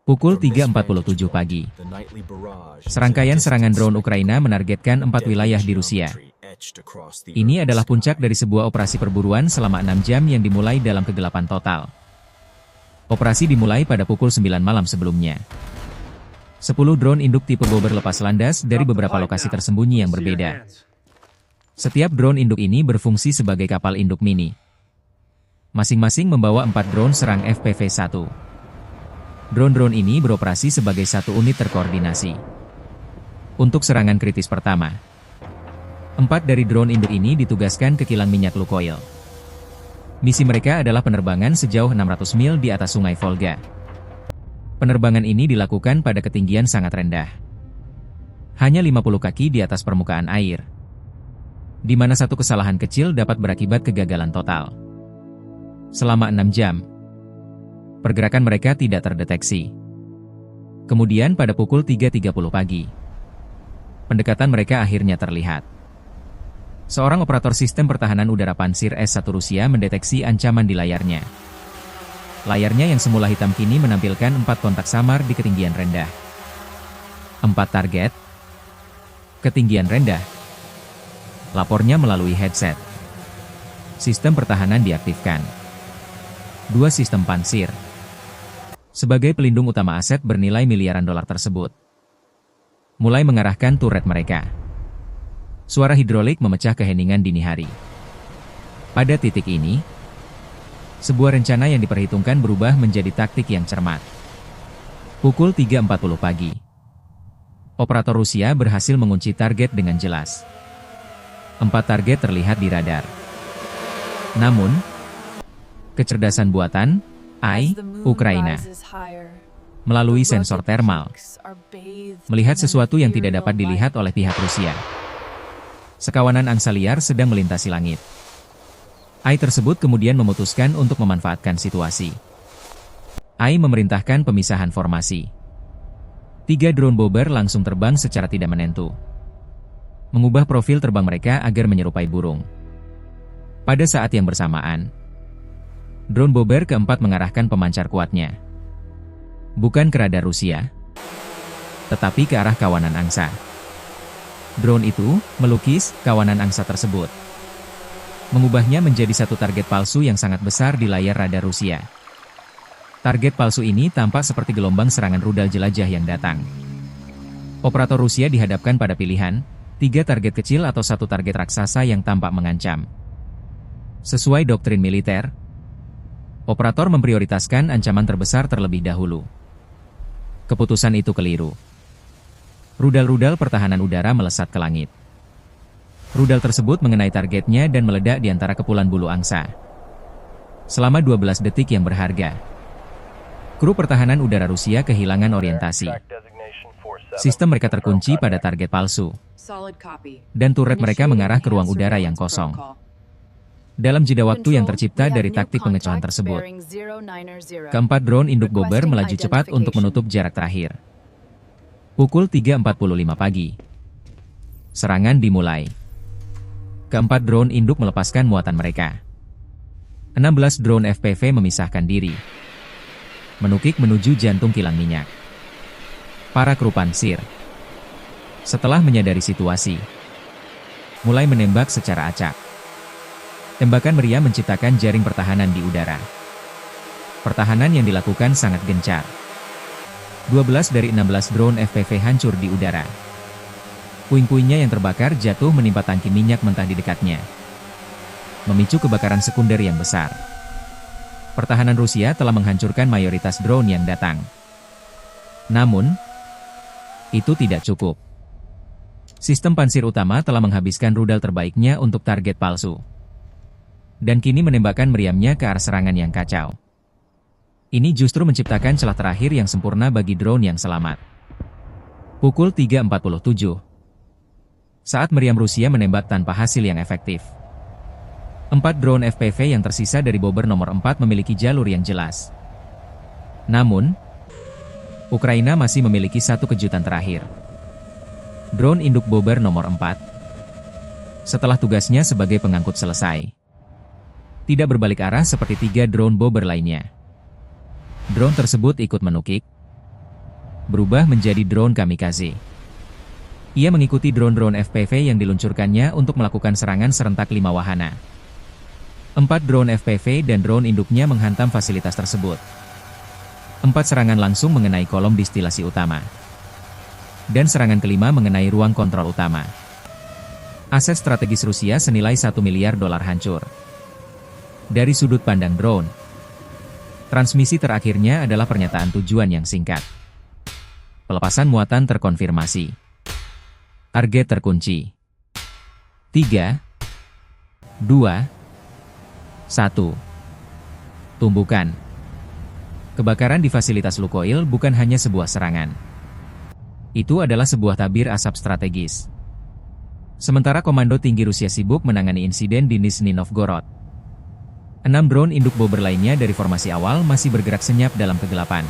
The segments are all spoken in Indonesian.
Pukul 3.47 pagi. Serangkaian serangan drone Ukraina menargetkan 4 wilayah di Rusia. Ini adalah puncak dari sebuah operasi perburuan selama 6 jam yang dimulai dalam kegelapan total. Operasi dimulai pada pukul 9 malam sebelumnya. 10 drone induk tipe Bobber lepas landas dari beberapa lokasi tersembunyi yang berbeda. Setiap drone induk ini berfungsi sebagai kapal induk mini. Masing-masing membawa 4 drone serang FPV-1. Drone-drone ini beroperasi sebagai satu unit terkoordinasi. Untuk serangan kritis pertama, 4 dari drone induk ini ditugaskan ke kilang minyak Lukoil. Misi mereka adalah penerbangan sejauh 600 mil di atas sungai Volga. Penerbangan ini dilakukan pada ketinggian sangat rendah. Hanya 50 kaki di atas permukaan air. Di mana satu kesalahan kecil dapat berakibat kegagalan total. Selama 6 jam, pergerakan mereka tidak terdeteksi. Kemudian pada pukul 3.30 pagi, pendekatan mereka akhirnya terlihat. Seorang operator sistem pertahanan udara Pansir S-1 Rusia mendeteksi ancaman di layarnya. Layarnya yang semula hitam kini menampilkan 4 kontak samar di ketinggian rendah. 4 target. Ketinggian rendah. Lapornya melalui headset. Sistem pertahanan diaktifkan. 2 sistem Pansir. Sebagai pelindung utama aset bernilai miliaran dolar tersebut, mulai mengarahkan turret mereka. Suara hidrolik memecah keheningan dini hari. Pada titik ini, sebuah rencana yang diperhitungkan berubah menjadi taktik yang cermat. Pukul 3.40 pagi, operator Rusia berhasil mengunci target dengan jelas. 4 target terlihat di radar. Namun, kecerdasan buatan AI, Ukraina, melalui sensor thermal, melihat sesuatu yang tidak dapat dilihat oleh pihak Rusia. Sekawanan angsa liar sedang melintasi langit. AI tersebut kemudian memutuskan untuk memanfaatkan situasi. AI memerintahkan pemisahan formasi. 3 drone Bobber langsung terbang secara tidak menentu, mengubah profil terbang mereka agar menyerupai burung. Pada saat yang bersamaan, drone Bobber keempat mengarahkan pemancar kuatnya. Bukan ke radar Rusia, tetapi ke arah kawanan angsa. Drone itu melukis kawanan angsa tersebut, mengubahnya menjadi satu target palsu yang sangat besar di layar radar Rusia. Target palsu ini tampak seperti gelombang serangan rudal jelajah yang datang. Operator Rusia dihadapkan pada pilihan, 3 target kecil atau 1 target raksasa yang tampak mengancam. Sesuai doktrin militer, operator memprioritaskan ancaman terbesar terlebih dahulu. Keputusan itu keliru. Rudal-rudal pertahanan udara melesat ke langit. Rudal tersebut mengenai targetnya dan meledak di antara kepulan bulu angsa. Selama 12 detik yang berharga, kru pertahanan udara Rusia kehilangan orientasi. Sistem mereka terkunci pada target palsu, dan turret mereka mengarah ke ruang udara yang kosong. Dalam jeda waktu yang tercipta dari taktik pengecohan tersebut, keempat drone induk Bobber melaju cepat untuk menutup jarak terakhir. Pukul 3.45 pagi, serangan dimulai. Keempat drone induk melepaskan muatan mereka. 16 drone FPV memisahkan diri, menukik menuju jantung kilang minyak. Para kru Pansir, setelah menyadari situasi, mulai menembak secara acak. Tembakan meriam menciptakan jaring pertahanan di udara. Pertahanan yang dilakukan sangat gencar. 12 dari 16 drone FPV hancur di udara. Puing-puingnya yang terbakar jatuh menimpa tangki minyak mentah di dekatnya, memicu kebakaran sekunder yang besar. Pertahanan Rusia telah menghancurkan mayoritas drone yang datang. Namun, itu tidak cukup. Sistem Pansir utama telah menghabiskan rudal terbaiknya untuk target palsu, dan kini menembakkan meriamnya ke arah serangan yang kacau. Ini justru menciptakan celah terakhir yang sempurna bagi drone yang selamat. Pukul 3.47. Saat meriam Rusia menembak tanpa hasil yang efektif. 4 drone FPV yang tersisa dari Bobber nomor 4 memiliki jalur yang jelas. Namun, Ukraina masih memiliki satu kejutan terakhir. Drone induk Bobber nomor 4, setelah tugasnya sebagai pengangkut selesai, tidak berbalik arah seperti 3 drone Bobber lainnya. Drone tersebut ikut menukik, berubah menjadi drone kamikaze. Ia mengikuti drone-drone FPV yang diluncurkannya untuk melakukan serangan serentak 5 wahana. 4 drone FPV dan drone induknya menghantam fasilitas tersebut. 4 serangan langsung mengenai kolom distilasi utama. Dan serangan kelima mengenai ruang kontrol utama. Aset strategis Rusia senilai $1 miliar hancur. Dari sudut pandang drone, transmisi terakhirnya adalah pernyataan tujuan yang singkat. Pelepasan muatan terkonfirmasi. Target terkunci. 3, 2, 1. Tumbukan. Kerbakaran di fasilitas Lukoil bukan hanya sebuah serangan. Itu adalah sebuah tabir asap strategis. Sementara Komando Tinggi Rusia sibuk menangani insiden di Nizhny Novgorod. 6 drone induk Bobber lainnya dari formasi awal masih bergerak senyap dalam kegelapan.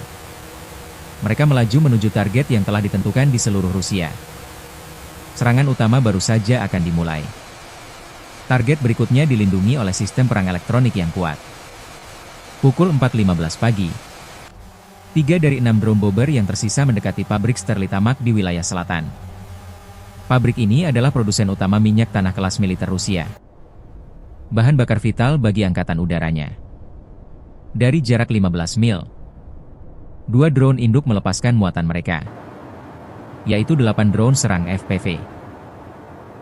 Mereka melaju menuju target yang telah ditentukan di seluruh Rusia. Serangan utama baru saja akan dimulai. Target berikutnya dilindungi oleh sistem perang elektronik yang kuat. Pukul 4.15 pagi. 3 dari 6 drone Bobber yang tersisa mendekati pabrik Sterlitamak di wilayah selatan. Pabrik ini adalah produsen utama minyak tanah kelas militer Rusia. Bahan bakar vital bagi angkatan udaranya. Dari jarak 15 mil, 2 drone induk melepaskan muatan mereka, yaitu 8 drone serang FPV.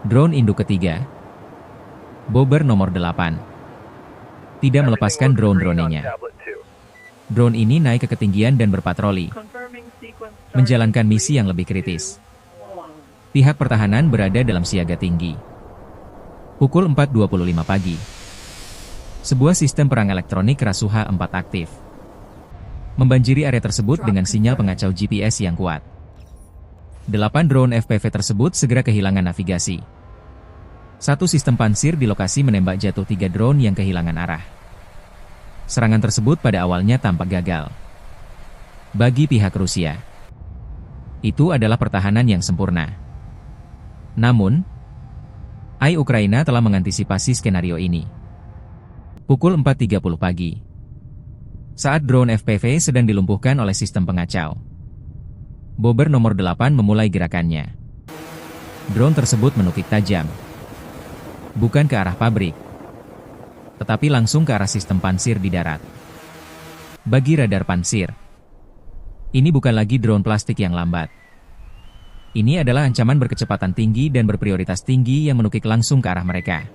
Drone induk ketiga, Bobber nomor 8, tidak melepaskan drone-dronenya. Drone ini naik ke ketinggian dan berpatroli, menjalankan misi yang lebih kritis. Pihak pertahanan berada dalam siaga tinggi. Pukul 4.25 pagi. Sebuah sistem perang elektronik Rasuha 4 aktif, membanjiri area tersebut dengan sinyal pengacau GPS yang kuat. 8 drone FPV tersebut segera kehilangan navigasi. 1 sistem pansir di lokasi menembak jatuh 3 drone yang kehilangan arah. Serangan tersebut pada awalnya tampak gagal. Bagi pihak Rusia, itu adalah pertahanan yang sempurna. Namun, Ukraina telah mengantisipasi skenario ini. Pukul 4.30 pagi. Saat drone FPV sedang dilumpuhkan oleh sistem pengacau, Bobber nomor 8 memulai gerakannya. Drone tersebut menukik tajam. Bukan ke arah pabrik, tetapi langsung ke arah sistem pansir di darat. Bagi radar pansir, ini bukan lagi drone plastik yang lambat. Ini adalah ancaman berkecepatan tinggi dan berprioritas tinggi yang menukik langsung ke arah mereka.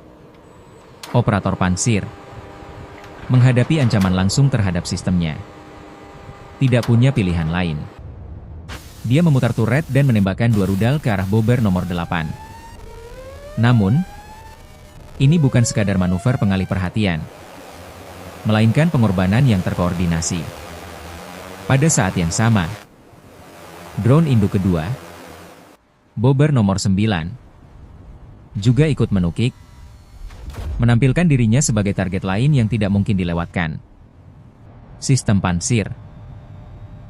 Operator pansir menghadapi ancaman langsung terhadap sistemnya. Tidak punya pilihan lain. Dia memutar turret dan menembakkan 2 rudal ke arah Bobber nomor 8. Namun, ini bukan sekadar manuver pengalih perhatian, melainkan pengorbanan yang terkoordinasi. Pada saat yang sama, drone induk kedua, Bobber nomor 9, juga ikut menukik, menampilkan dirinya sebagai target lain yang tidak mungkin dilewatkan. Sistem pansir,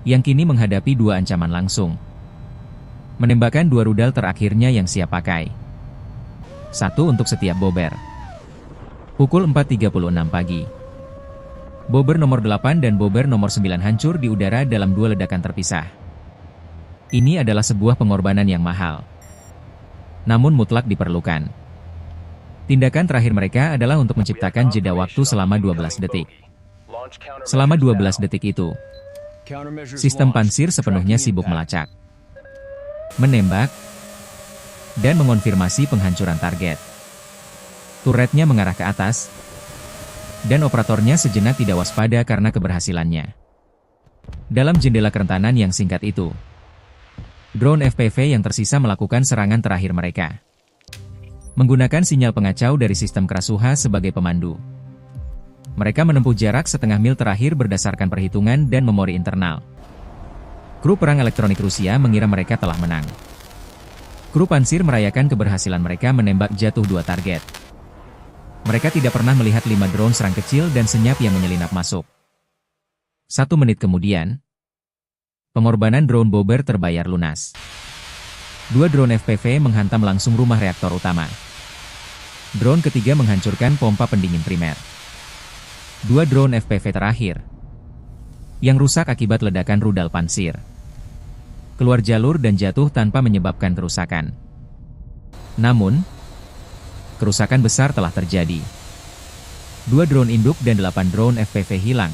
yang kini menghadapi 2 ancaman langsung, menembakkan 2 rudal terakhirnya yang siap pakai. 1 untuk setiap Bobber. Pukul 4.36 pagi. Bobber nomor 8 dan Bobber nomor 9 hancur di udara dalam 2 ledakan terpisah. Ini adalah sebuah pengorbanan yang mahal, namun mutlak diperlukan. Tindakan terakhir mereka adalah untuk menciptakan jeda waktu selama 12 detik. Selama 12 detik itu, sistem pansir sepenuhnya sibuk melacak, menembak, dan mengonfirmasi penghancuran target. Turretnya mengarah ke atas, dan operatornya sejenak tidak waspada karena keberhasilannya. Dalam jendela kerentanan yang singkat itu, drone FPV yang tersisa melakukan serangan terakhir mereka, menggunakan sinyal pengacau dari sistem Krasuha sebagai pemandu. Mereka menempuh jarak setengah mil terakhir berdasarkan perhitungan dan memori internal. Kru perang elektronik Rusia mengira mereka telah menang. Kru pansir merayakan keberhasilan mereka menembak jatuh 2 target. Mereka tidak pernah melihat 5 drone serang kecil dan senyap yang menyelinap masuk. 1 menit kemudian, pengorbanan drone Bobber terbayar lunas. 2 drone FPV menghantam langsung rumah reaktor utama. Drone ketiga menghancurkan pompa pendingin primer. 2 drone FPV terakhir yang rusak akibat ledakan rudal pansir. keluar jalur dan jatuh tanpa menyebabkan kerusakan. Namun, kerusakan besar telah terjadi. 2 drone induk dan 8 drone FPV hilang.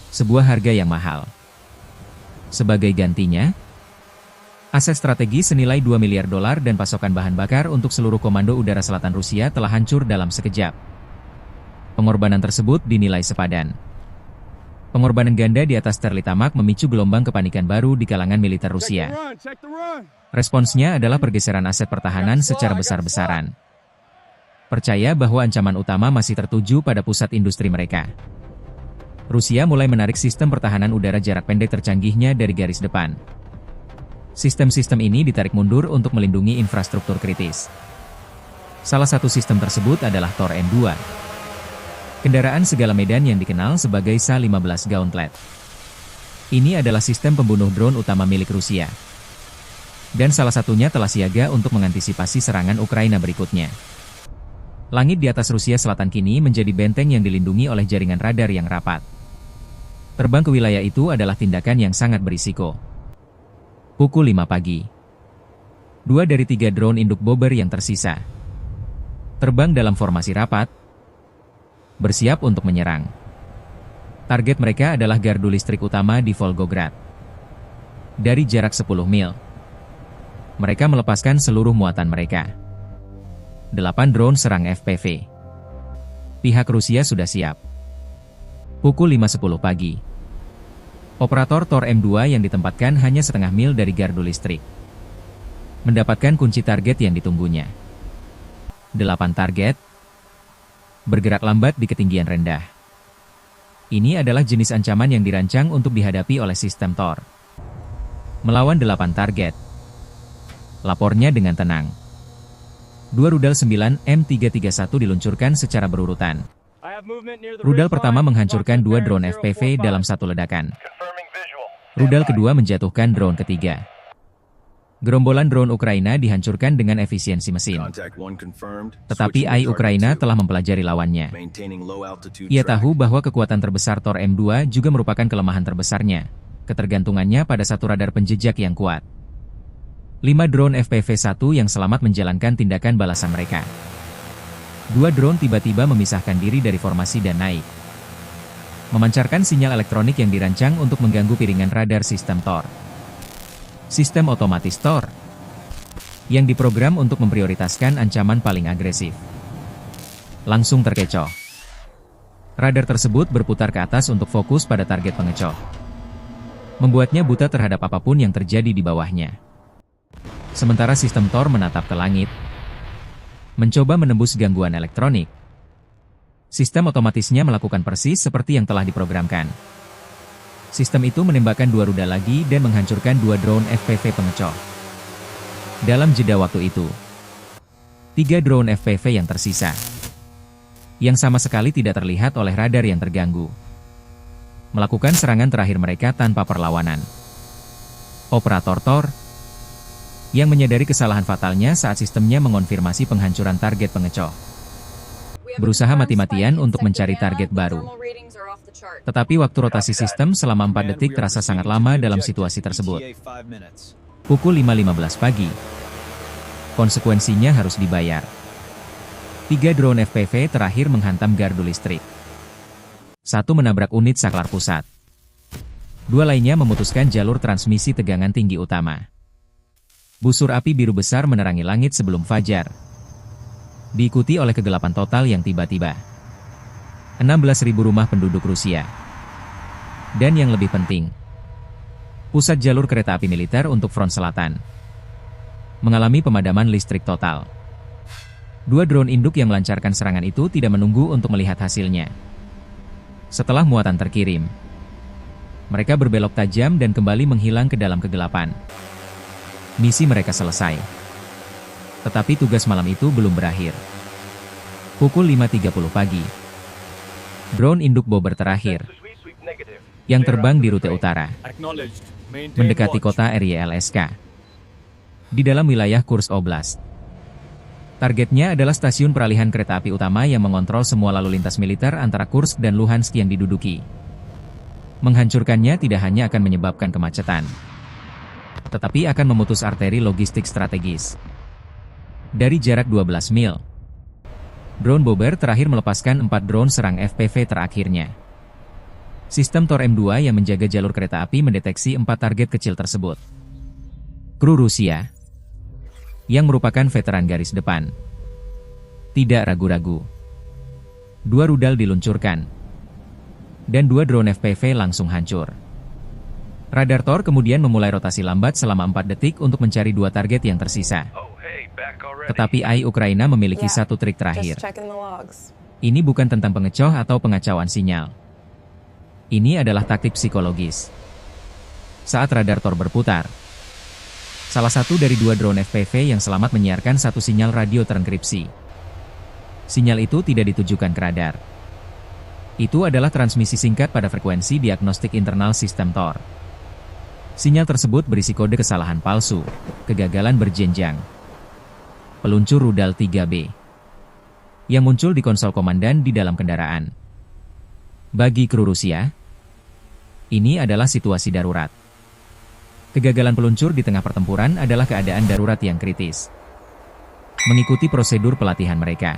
Sebuah harga yang mahal. Sebagai gantinya, aset strategis senilai $2 miliar dan pasokan bahan bakar untuk seluruh Komando Udara Selatan Rusia telah hancur dalam sekejap. Pengorbanan tersebut dinilai sepadan. Pengorbanan ganda di atas Terlitamak memicu gelombang kepanikan baru di kalangan militer Rusia. Responsnya adalah pergeseran aset pertahanan secara besar-besaran. Percaya bahwa ancaman utama masih tertuju pada pusat industri mereka. Rusia mulai menarik sistem pertahanan udara jarak pendek tercanggihnya dari garis depan. Sistem-sistem ini ditarik mundur untuk melindungi infrastruktur kritis. Salah satu sistem tersebut adalah Tor M2. Kendaraan segala medan yang dikenal sebagai Sa-15 Gauntlet. Ini adalah sistem pembunuh drone utama milik Rusia. Dan salah satunya telah siaga untuk mengantisipasi serangan Ukraina berikutnya. Langit di atas Rusia Selatan kini menjadi benteng yang dilindungi oleh jaringan radar yang rapat. Terbang ke wilayah itu adalah tindakan yang sangat berisiko. Pukul 5 pagi. 2 dari 3 drone induk Bobber yang tersisa terbang dalam formasi rapat, bersiap untuk menyerang. Target mereka adalah gardu listrik utama di Volgograd. Dari jarak 10 mil, mereka melepaskan seluruh muatan mereka. 8 drone serang FPV. Pihak Rusia sudah siap. Pukul 5.10 pagi. Operator Tor M2 yang ditempatkan hanya setengah mil dari gardu listrik mendapatkan kunci target yang ditunggunya. 8 target bergerak lambat di ketinggian rendah. Ini adalah jenis ancaman yang dirancang untuk dihadapi oleh sistem Tor. Melawan 8 target. Lapornya dengan tenang. 2 rudal 9 M331 diluncurkan secara berurutan. Rudal pertama menghancurkan 2 drone FPV dalam satu ledakan. Rudal kedua menjatuhkan drone ketiga. Gerombolan drone Ukraina dihancurkan dengan efisiensi mesin. Tetapi AI Ukraina telah mempelajari lawannya. Ia tahu bahwa kekuatan terbesar Tor M2 juga merupakan kelemahan terbesarnya, ketergantungannya pada satu radar penjejak yang kuat. 5 drone FPV-1 yang selamat menjalankan tindakan balasan mereka. 2 drone tiba-tiba memisahkan diri dari formasi dan naik. Memancarkan sinyal elektronik yang dirancang untuk mengganggu piringan radar sistem Tor. Sistem otomatis Tor yang diprogram untuk memprioritaskan ancaman paling agresif. Langsung terkecoh. Radar tersebut berputar ke atas untuk fokus pada target pengecoh. Membuatnya buta terhadap apapun yang terjadi di bawahnya. Sementara sistem Tor menatap ke langit, mencoba menembus gangguan elektronik. Sistem otomatisnya melakukan persis seperti yang telah diprogramkan. Sistem itu menembakkan 2 rudal lagi dan menghancurkan 2 drone FPV pengecoh. Dalam jeda waktu itu, 3 drone FPV yang tersisa, yang sama sekali tidak terlihat oleh radar yang terganggu, melakukan serangan terakhir mereka tanpa perlawanan. Operator Tor yang menyadari kesalahan fatalnya saat sistemnya mengonfirmasi penghancuran target pengecoh, berusaha mati-matian untuk mencari target baru. Tetapi waktu rotasi sistem selama 4 detik terasa sangat lama dalam situasi tersebut. Pukul 5.15 pagi. Konsekuensinya harus dibayar. 3 drone FPV terakhir menghantam gardu listrik. 1 menabrak unit saklar pusat. 2 lainnya memutuskan jalur transmisi tegangan tinggi utama. Busur api biru besar menerangi langit sebelum fajar. Diikuti oleh kegelapan total yang tiba-tiba. 16.000 rumah penduduk Rusia. Dan yang lebih penting, pusat jalur kereta api militer untuk front selatan mengalami pemadaman listrik total. 2 drone induk yang melancarkan serangan itu tidak menunggu untuk melihat hasilnya. Setelah muatan terkirim, mereka berbelok tajam dan kembali menghilang ke dalam kegelapan. Misi mereka selesai. Tetapi tugas malam itu belum berakhir. Pukul 5.30 pagi. Drone induk Bobber terakhir, yang terbang di rute utara, mendekati kota RYLSK, di dalam wilayah Kursk Oblast. Targetnya adalah stasiun peralihan kereta api utama yang mengontrol semua lalu lintas militer antara Kursk dan Luhansk yang diduduki. Menghancurkannya tidak hanya akan menyebabkan kemacetan, tetapi akan memutus arteri logistik strategis. Dari jarak 12 mil, drone Bobber terakhir melepaskan 4 drone serang FPV terakhirnya. Sistem Tor M2 yang menjaga jalur kereta api mendeteksi 4 target kecil tersebut. Kru Rusia, yang merupakan veteran garis depan, tidak ragu-ragu. 2 rudal diluncurkan, dan 2 drone FPV langsung hancur. Radar Tor kemudian memulai rotasi lambat selama 4 detik untuk mencari 2 target yang tersisa. Tetapi AI Ukraina memiliki satu trik terakhir. Ini bukan tentang pengecoh atau pengacauan sinyal. Ini adalah taktik psikologis. Saat radar Tor berputar, salah satu dari 2 drone FPV yang selamat menyiarkan satu sinyal radio terenkripsi. Sinyal itu tidak ditujukan ke radar. Itu adalah transmisi singkat pada frekuensi diagnostik internal sistem Tor. Sinyal tersebut berisi kode kesalahan palsu, kegagalan berjenjang, peluncur rudal 3B, yang muncul di konsol komandan di dalam kendaraan. Bagi kru Rusia, ini adalah situasi darurat. Kegagalan peluncur di tengah pertempuran adalah keadaan darurat yang kritis. Mengikuti prosedur pelatihan mereka,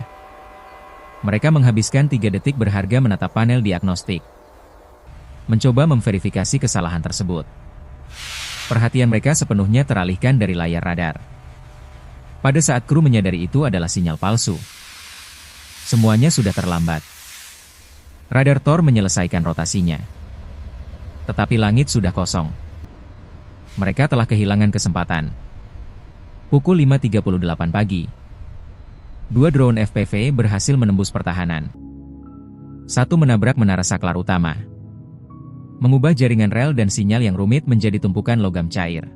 mereka menghabiskan 3 detik berharga menatap panel diagnostik, mencoba memverifikasi kesalahan tersebut. Perhatian mereka sepenuhnya teralihkan dari layar radar. Pada saat kru menyadari itu adalah sinyal palsu, semuanya sudah terlambat. Radar Tor menyelesaikan rotasinya, tetapi langit sudah kosong. Mereka telah kehilangan kesempatan. Pukul 5.38 pagi, 2 drone FPV berhasil menembus pertahanan. Satu menabrak menara saklar utama, mengubah jaringan rel dan sinyal yang rumit menjadi tumpukan logam cair.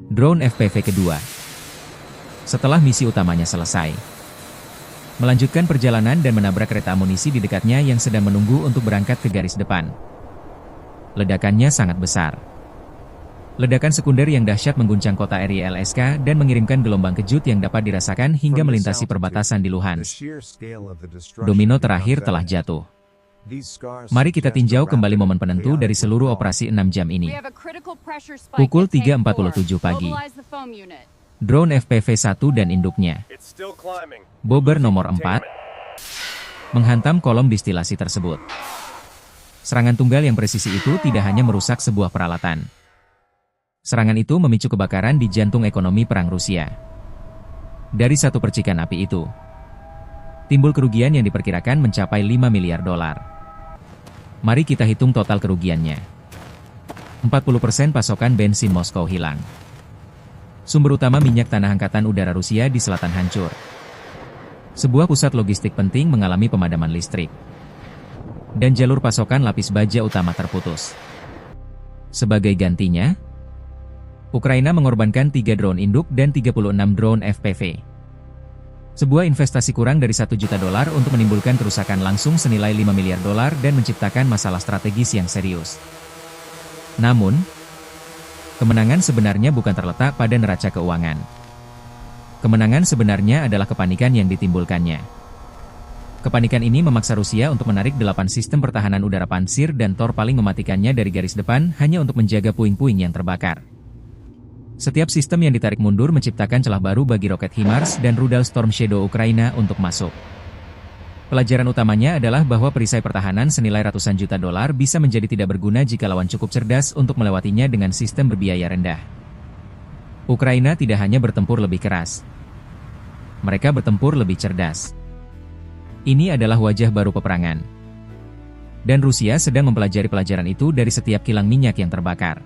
Drone FPV kedua, setelah misi utamanya selesai, melanjutkan perjalanan dan menabrak kereta amunisi di dekatnya yang sedang menunggu untuk berangkat ke garis depan. Ledakannya sangat besar. Ledakan sekunder yang dahsyat mengguncang kota RYLSK dan mengirimkan gelombang kejut yang dapat dirasakan hingga melintasi perbatasan di Luhansk. Domino terakhir telah jatuh. Mari kita tinjau kembali momen penentu dari seluruh operasi 6 jam ini. Pukul 3.47 pagi. Drone FPV-1 dan induknya, Bobber nomor 4, menghantam kolom distilasi tersebut. Serangan tunggal yang presisi itu tidak hanya merusak sebuah peralatan. Serangan itu memicu kebakaran di jantung ekonomi perang Rusia. Dari satu percikan api itu, timbul kerugian yang diperkirakan mencapai 5 miliar dolar. Mari kita hitung total kerugiannya. 40% pasokan bensin Moskow hilang. Sumber utama minyak tanah angkatan udara Rusia di selatan hancur. Sebuah pusat logistik penting mengalami pemadaman listrik. Dan jalur pasokan lapis baja utama terputus. Sebagai gantinya, Ukraina mengorbankan 3 drone induk dan 36 drone FPV. Sebuah investasi kurang dari $1 juta untuk menimbulkan kerusakan langsung senilai 5 miliar dolar dan menciptakan masalah strategis yang serius. Namun, kemenangan sebenarnya bukan terletak pada neraca keuangan. Kemenangan sebenarnya adalah kepanikan yang ditimbulkannya. Kepanikan ini memaksa Rusia untuk menarik 8 sistem pertahanan udara pansir dan Tor paling mematikannya dari garis depan hanya untuk menjaga puing-puing yang terbakar. Setiap sistem yang ditarik mundur menciptakan celah baru bagi roket HIMARS dan rudal Storm Shadow Ukraina untuk masuk. Pelajaran utamanya adalah bahwa perisai pertahanan senilai ratusan juta dolar bisa menjadi tidak berguna jika lawan cukup cerdas untuk melewatinya dengan sistem berbiaya rendah. Ukraina tidak hanya bertempur lebih keras. Mereka bertempur lebih cerdas. Ini adalah wajah baru peperangan. Dan Rusia sedang mempelajari pelajaran itu dari setiap kilang minyak yang terbakar.